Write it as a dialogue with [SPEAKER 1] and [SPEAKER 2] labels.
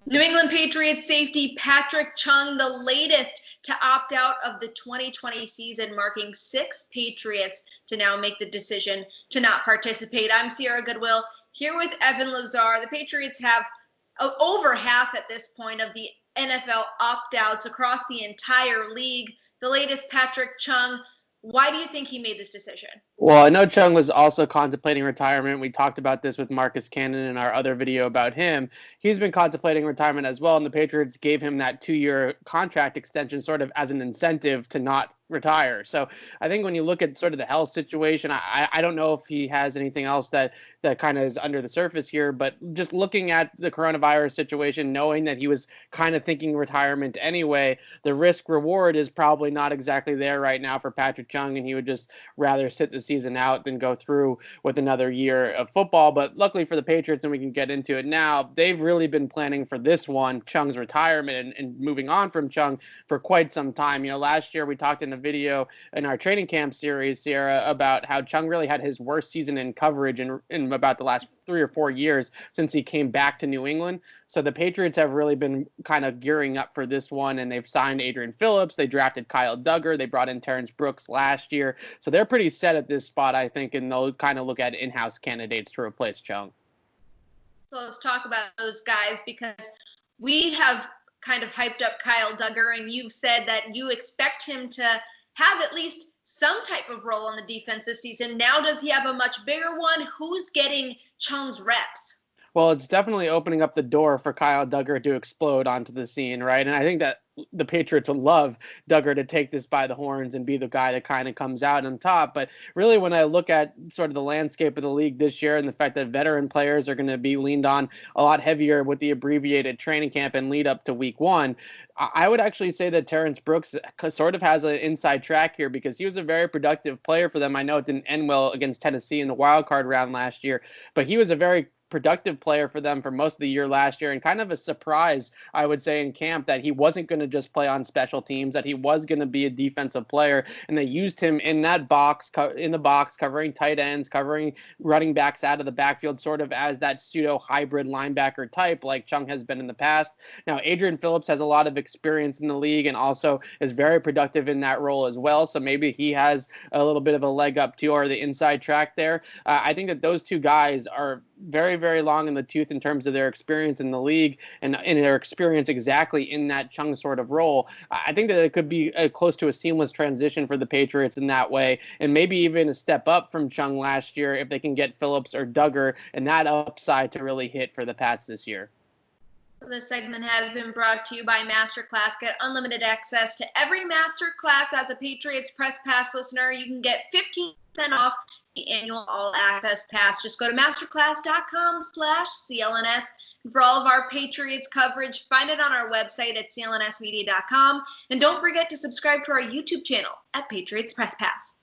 [SPEAKER 1] New England Patriots safety Patrick Chung, the latest to opt out of the 2020 season, marking 6 Patriots to now make the decision to not participate. I'm Sierra Goodwill here with Evan Lazar. The Patriots have over half at this point of the NFL opt-outs across the entire league. The latest, Patrick Chung. Why do you think he made this decision?
[SPEAKER 2] Well, I know Chung was also contemplating retirement. We talked about this with Marcus Cannon in our other video about him. He's been contemplating retirement as well, and the Patriots gave him that 2-year contract extension sort of as an incentive to not retire. So I think when you look at sort of the health situation, I don't know if he has anything else that kind of is under the surface here, but just looking at the coronavirus situation, knowing that he was kind of thinking retirement anyway, the risk reward is probably not exactly there right now for Patrick Chung, and he would just rather sit the season out than go through with another year of football. But luckily for the Patriots, and we can get into it now, they've really been planning for this one, Chung's retirement, and moving on from Chung for quite some time. You know, last year we talked in the video in our training camp series, Sierra, about how Chung really had his worst season in coverage in about the last 3 or 4 years since he came back to New England. So the Patriots have really been kind of gearing up for this one, and they've signed Adrian Phillips. They drafted Kyle Duggar. They brought in Terrence Brooks last year. So they're pretty set at this spot, I think, and they'll kind of look at in-house candidates to replace Chung.
[SPEAKER 1] So let's talk about those guys, because we have kind of hyped up Kyle Duggar, and you've said that you expect him to have at least some type of role on the defense this season. Now, does he have a much bigger one? Who's getting Chung's reps?
[SPEAKER 2] Well, it's definitely opening up the door for Kyle Duggar to explode onto the scene, right? And I think that the Patriots would love Duggar to take this by the horns and be the guy that kind of comes out on top. But really, when I look at sort of the landscape of the league this year and the fact that veteran players are going to be leaned on a lot heavier with the abbreviated training camp and lead up to week 1, I would actually say that Terrence Brooks sort of has an inside track here, because he was a very productive player for them. I know it didn't end well against Tennessee in the wild card round last year, but he was a very productive player for them for most of the year last year, and kind of a surprise, I would say, in camp, that he wasn't going to just play on special teams, that he was going to be a defensive player, and they used him in that box, covering tight ends, covering running backs out of the backfield, sort of as that pseudo hybrid linebacker type like Chung has been in the past. Now, Adrian Phillips has a lot of experience in the league and also is very productive in that role as well, so maybe he has a little bit of a leg up too, or the inside track there. I think that those two guys are very, very long in the tooth in terms of their experience in the league and in their experience exactly in that Chung sort of role. I think that it could be close to a seamless transition for the Patriots in that way, and maybe even a step up from Chung last year if they can get Phillips or Duggar and that upside to really hit for the Pats this year.
[SPEAKER 1] This segment has been brought to you by Masterclass. Get unlimited access to every Masterclass as a Patriots Press Pass listener. You can get 15% off the annual all-access pass. Just go to masterclass.com/CLNS. And for all of our Patriots coverage, find it on our website at clnsmedia.com. And don't forget to subscribe to our YouTube channel at Patriots Press Pass.